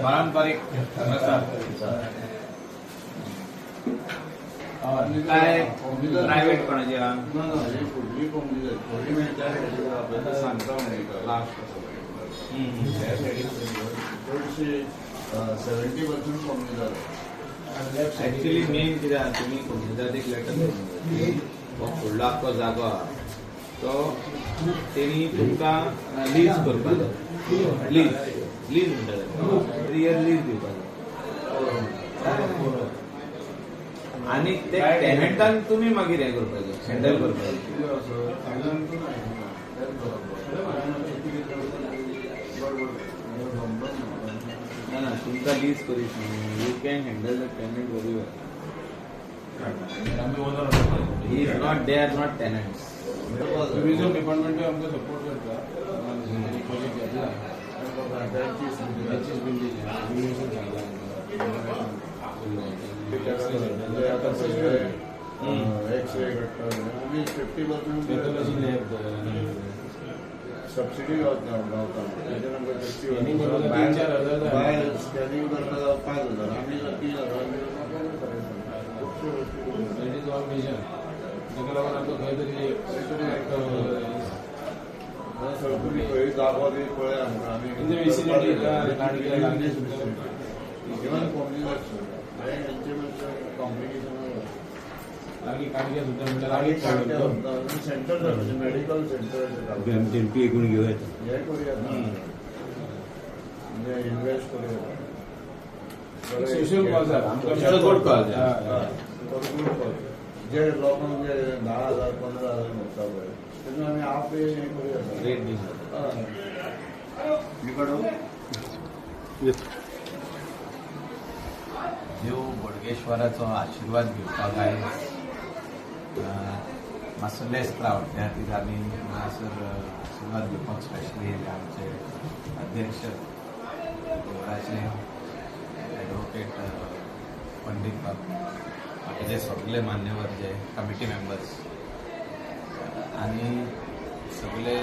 पारंपरिक काय प्रायव्हेट कोणाची फुडली कोंबडी जाय थोडी मेळटा आपल्याला सांगता लास्ट चडशी 70% कोंबडी जाता. ऍक्च्युली मेन कितें तुमी कोंबडीदार एक लेटर हो फुडलो आख्खो जागो आहा तो तेणी तुमकां लीज करपाचो लीज म्हणटाले 3 years लीज दिवपाचो आनी ते टॅनंटान तुमी मागीर हें करपाचो हँडल करपाचो. ना तुमकां लीज करीत न्हू you can handle the tenant very well. He is not they are not tenants. Tourism department आमकां सपोर्ट करता प्रोजेक्ट घेतला सबसिडी गावता तेजेर आमकां स्कॅनिंग करता 5,000 आमी 3,000 ताका लागून आमकां खंय तरी सरकारी खंय जागो बी पळय आमकां आमी इवन कोंबडी कॉम्प्लिकेशन सेंटर मेडिकल सेंटर घेऊया हे करूया म्हणजे इन्वेस्ट करूया सोशल कॉज गुड कॉज जे लोकांक जे 10,000 15,000 मेळटा पळय तेन्ना आमी हाफ हे करूया रेट दी देव बोडगेश्वराचो आशिर्वाद घेवपाक आयज मातसो लेस क्रावड त्या खातीर आमी हांगासर आशिर्वाद घेवपाक स्पेशली आमचे अध्यक्ष देवळाचे एडवोकेट पंडीत बाबू जे सगळे मान्यवर जे कमिटी मेंबर्स आनी सगळे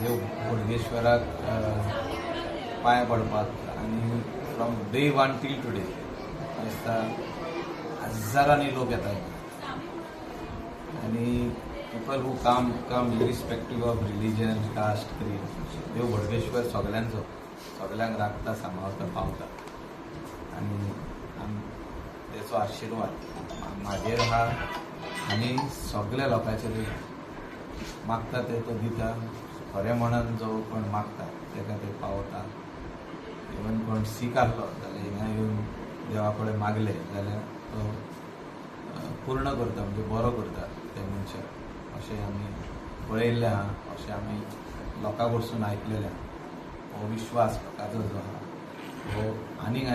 देव बोडगेश्वराक पांय पडपाक आनी फ्रॉम डे 1 टील टुडे दिसता हजारांनी लोक येतात आणि people who come irrespective of religion caste creed देव बोडगेश्वर सगळ्यांक राखता सांबाळता पावता आणि तेचो आशिर्वाद म्हाजेर आहा आनी सगळ्या लोकांचेर मागता ते तो दिता. खरें म्हणून जो कोण मागता ताका ते पावता. इवन कोण सीक आसलो जाल्यार हिंगा येवन देवा कडेन मागले जाल्यार तो पूर्ण करता म्हणजे बरो करता ते मनशाक अशें आमी पळयल्लें आहा अशें आमी लोकां कडसून आयकलेलें आहा. हो विश्वास लोकांचो जो आहा हो आनीक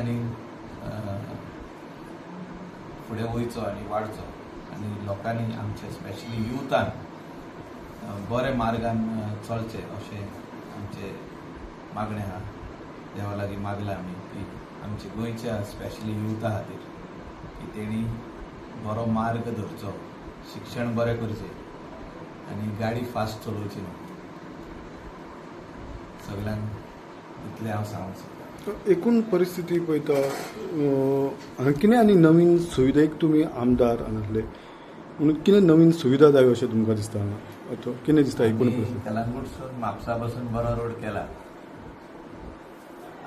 फुडें वयचो आनी वाडचो आनी लोकांनी आमचे स्पेशली युथान बरे मार्गान चलचे अशें आमचे मागणें आहा. देवा लागीं मागलां आमी की आमच्या गोंयच्या स्पेशली युथा खातीर की तेणी बरो मार्ग धरचो, शिक्षण बरें करचें आनी गाडी फास्ट चलोवची न्हू. सगळ्यांक इतलें हांव सांगूंक सोदतां. एकूण परिस्थिती पळयता हांगा कितें आनी नवीन सुविधा तुमी आमदार हांगासले म्हणून कितें नवीन सुविधा जाय अशें तुमकां दिसता हांगा कितें दिसता एकूण परिस्थिती? कलंगूटसून म्हापसा पासून बरो रोड केला.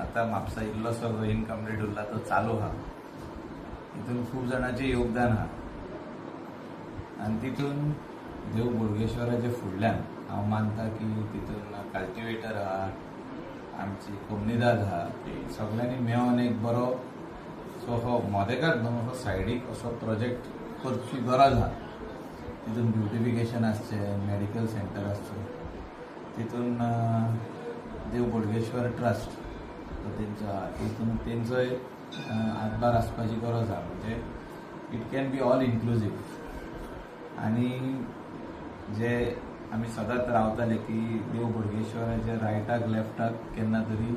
आतां म्हापसा इल्लोसो इनकम्प्लीट उरला तो चालू आहा. तितून खूब जाणांचें योगदान आहा आनी तितून देव बोडगेश्वराचे फुडल्यान हांव मानता की तितून कल्टिवेटर आहा, आमची कोमनीदाद आहा, सगळ्यांनी मेळोन एक बरो सो हो मोदेकाच न्हू हो सायडीक असो प्रोजेक्ट करची गरज आहा. तितून ब्युटिफिकेशन आसचें, मेडिकल सेंटर आसचें, तितून देव बोडगेश्वर ट्रस्ट तितून तेंचोय हातभार आसपाची गरज आहा. म्हणजे it can be all inclusive आनी जे आमी सदांच रावताले की देव बोडगेश्वराच्या रायटाक लेफ्टाक केन्ना तरी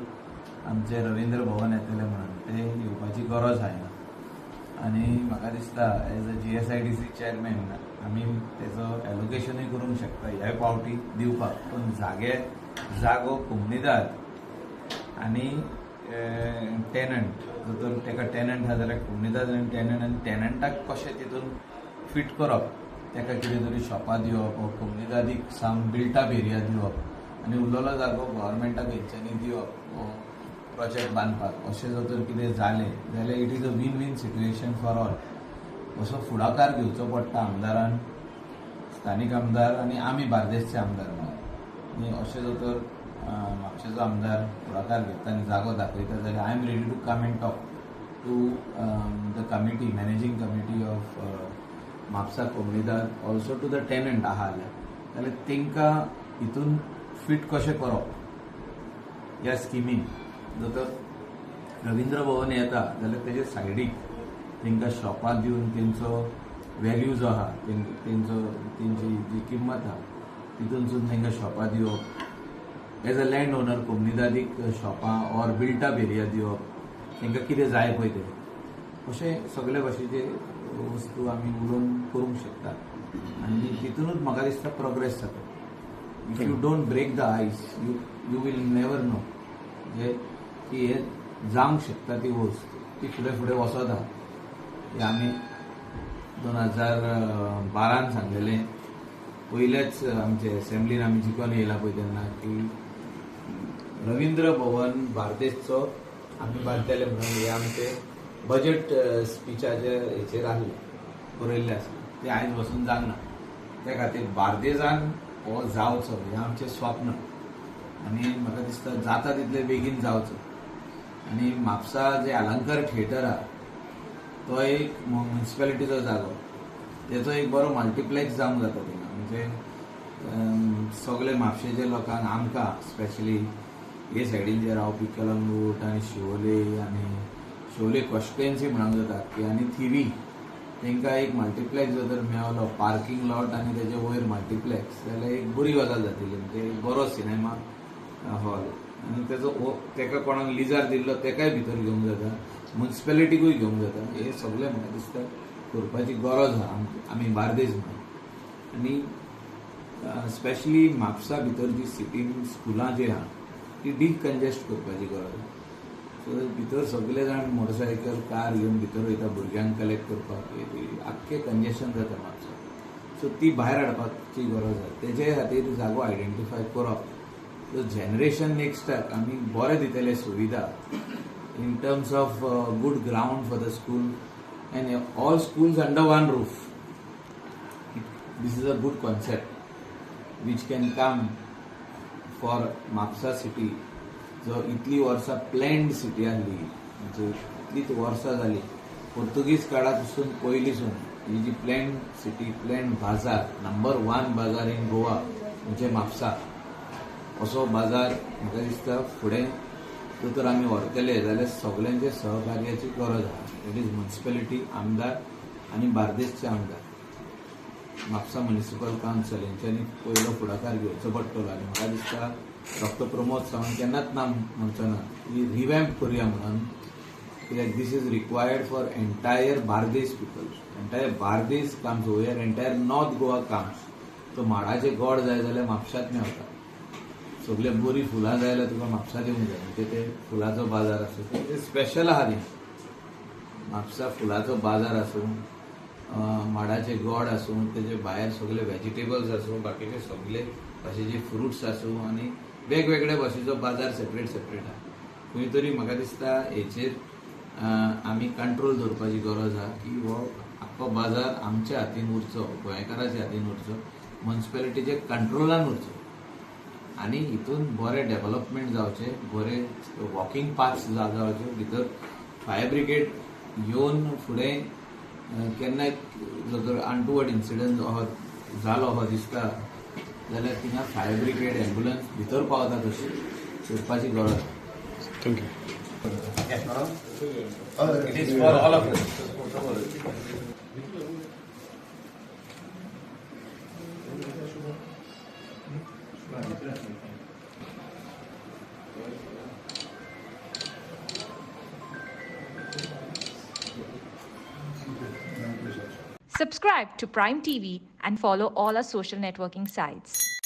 आमचे रवींद्र भवन येतले म्हणून ते येवपाची गरज आयना. आनी म्हाका दिसता एज अ GSIDC चेअरमॅन आमी तेजो एलोकेशनूय करूंक शकता ह्या पावटी दिवपाक, पूण जागो कोमुनिदाद आनी टेनंट जर ताका टेनंट आहा जाल्यार कोमुनिदाद आनी टेनंटाक कशें तितून फिट करप, ताका कितें तरी शॉपां दिवप वा कोमुनिदादीक साम बिल्टअप एरिया दिवप आनी उरलेलो जागो गव्हर्मेंटाक हेंच्यांनी दिवप वो प्रोजेक्ट बांदपाक, अशें जर कितें जालें जाल्यार it is a win win situation for all. असो फुडाकार घेवचो पडटा आमदारान, स्थानीक आमदार आनी आमी बार्देसचे आमदार म्हणून. आनी अशें जर म्हापशेचो आमदार फुडाकार घेता आनी जागो दाखयता जाल्यार I am ready to come and talk to the committee, managing committee of Mapusa कोमुनिदाद, ऑल्सो टू द टेनंट आहा जाल्यार तांकां हितून फिट कशें करप ह्या स्किमीन. जर रवींद्र भवन येता जाल्यार तेजे सायडीक तांकां शॉपां दिवन तेंचो व्हॅल्यू जो आहा तेंची जी किंमत आहा तितूनसून तांकां शॉपां दिवप, एज अ लँड ओनर कोमुनिदादीक शॉपां ऑर बिल्टअप एरिया दिवप, तांकां कितें जाय पळय तें अशें सगळे भाशेचे वस्तू आमी उलोवन करूंक शकता. आनी तितूनच म्हाका दिसता प्रोग्रेस जाता. If you don't break the ice you will never know जे की हे जावंक शकता ती वस्त ती फुडें फुडें वचत आहा. हे आमी 2012 सांगलेलें पयलेच आमचे एसेंब्लीन आमी जिखून येयला पळय तेन्ना की रवींद्र भवन बार्देसचो आमी बांदतले म्हणून हे आमचे बजेट स्पिचाचे हेचेर आहले बरयल्ले आसा. ते आयज वचून जावना. त्या खातीर बार्देजान हो जावचो हें आमचें स्वप्न आनी म्हाका दिसता जाता तितले बेगीन जावचो. आनी म्हापसा जे अलंकार थिएटर आहा तो एक म्युनिसिपालिटीचो जागो, तेचो एक बरो मल्टीप्लेक्स जावंक जाता थिंगा. म्हणजे सगळे म्हापशेचे लोकांक आमकां स्पेशली हे सायडीन जे रावपी कलंगूट आनी शिवोले कॉन्स्टिट्युएन्सी म्हणूंक जाता की आनी थिवी तांकां एक मल्टीप्लेक्स जर मेळलो, पार्किंग लॉट आनी तेजे वयर मल्टीप्लेक्स, जाल्यार एक बरी गजाल जातली. म्हणजे एक बरो सिनेमा हॉल आनी ताका कोणाक लिजार दिल्लो ताकाय भितर घेवंक जाता, म्युनिसिपालिटीकूय घेवंक जाता. हे सगळें म्हाका दिसता करपाची गरज आहा आमी बार्देस म्हणून. आनी स्पेशली म्हापसा भितर जी सिटीन स्कुलां जी आहा ती डिकंजेस्ट करपाची गरज आहा. सो भितर सगळे जाण मोटरसायकल कार घेवन भितर वयता भुरग्यांक कलेक्ट करपाक, आख्खें कंजेशन जाता म्हापसा. सो ती भायर हाडपाची गरज आहा. तेजे खातीर जागो आयडेंटिफाय करप. सो जनरेशन नेक्स्टाक आमी बरे दितले सुविधा in terms of good ground for the school and all schools under one roof. This is a good concept which can come for Mapsa city. जो इतली वर्सां प्लॅन्ड सिटी आसली, म्हणजे इतलीच वर्सां जाली पोर्तुगीज काळा पसून पयलींसून ही जी प्लॅन्ड सिटी, प्लॅन्ड बाजार, नंबर 1 बाजार इन गोवा म्हणजे म्हापसा. असो बाजार म्हाका दिसता फुडें तर आमी व्हरतले जाल्यार सगळ्यांचे सहकार्याची गरज आहा. इट इज म्युनिसिपालिटी, आमदार आनी बार्देसचे आमदार, म्हापसा म्युनिसिपल कावन्सिल हेंच्यांनी पयलो फुडाकार घेवचो पडटलो. आनी म्हाका दिसता डॉक्टर प्रमोद सावंत केन्नाच नाम म्हणचो ना की रिवॅम्प करुया म्हणून, कित्याक this is required for entire Bardez people. Entire Bardez comes over, entire north Goa comes. तो माडाचे गोड जाय जाल्यार म्हापशांत मेळटा. सगळे बरी फुलां जाय जाल्यार तुका म्हापसा येवंक जाय. म्हणजे ते फुलाचो बाजार आसूं, ते स्पेशल आहा न्ही. म्हापसा फुलाचो बाजार आसूं, माडाचे गोड आसूं, तेजे भायर सगळे व्हेजिटेबल्स आसूं, बाकीचे सगळे भाशेचे फ्रुट्स आसूं आनी वेगवेगळे भाशेचो बाजार सेपरेट आहा. खंय तरी म्हाका दिसता हेचेर आमी कंट्रोल दवरपाची गरज आहा की हो आख्खो बाजार आमच्या हातीन उरचो, गोंयकाराच्या हातीन उरचो, म्युनिसिपालिटीचे कंट्रोलान उरचो. आनी हितून बरें डेव्हलपमेंट जावचें, बरे वॉकिंग पाथ्स जावचे. भितर फायर ब्रिगेड येवन फुडें केन्नाय जर अनटुवर्ड इन्सिडंट जालो हो दिसता जाल्यार थिंगा फायर ब्रिगेड एम्ब्युलन्स भितर पावता तशी करपाची गरज आसा. Thank you. It is for all of us. Subscribe to Prime TV and follow all our social networking sites.